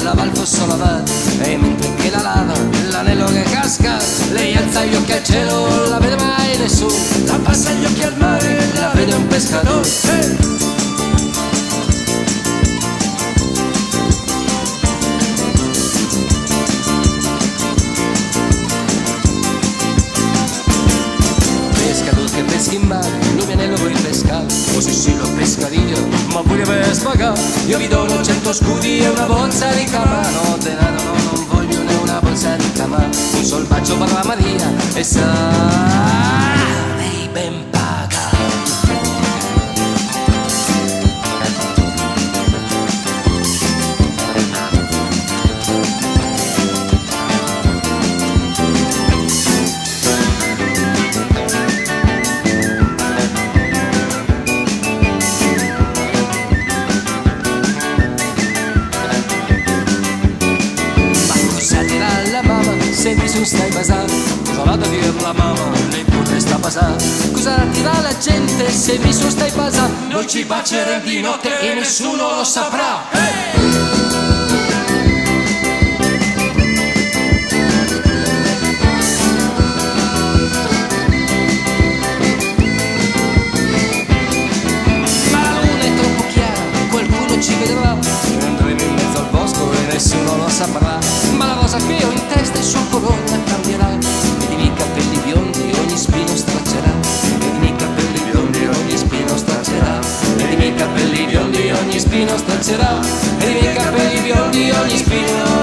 Lava il fosso lavato e mentre che la lava l'anello che casca, lei alza gli occhi al cielo, la vede mai nessuno, la passa gli occhi al mare, la vede un pescatore. Pescatore che pesca in mare, lui viene lo vuoi pescare, oh sì lo pescadillo, ma voglio per spagare, io vi dono 100 scudi e una borsa di cama, no denaro no, non voglio né una borsa di cama, un sol bacio per la Maria e sarei ben pagato. Senti su stai basando, cosa l'ha da dire la mamma, neppure sta basando. Cosa dirà la gente se mi su stai basando? Non ci baceremo di notte e nessuno lo saprà. Ma la luna è troppo chiara, qualcuno ci vedrà. Andremo in mezzo al bosco e nessuno lo saprà. Ma la rosa che ho in testa il suo colore cambierà, ed i miei capelli biondi ogni spino straccerà, ed i miei capelli biondi ogni spino straccerà, ed i miei capelli biondi ogni spino straccerà, ed i miei capelli biondi ogni spino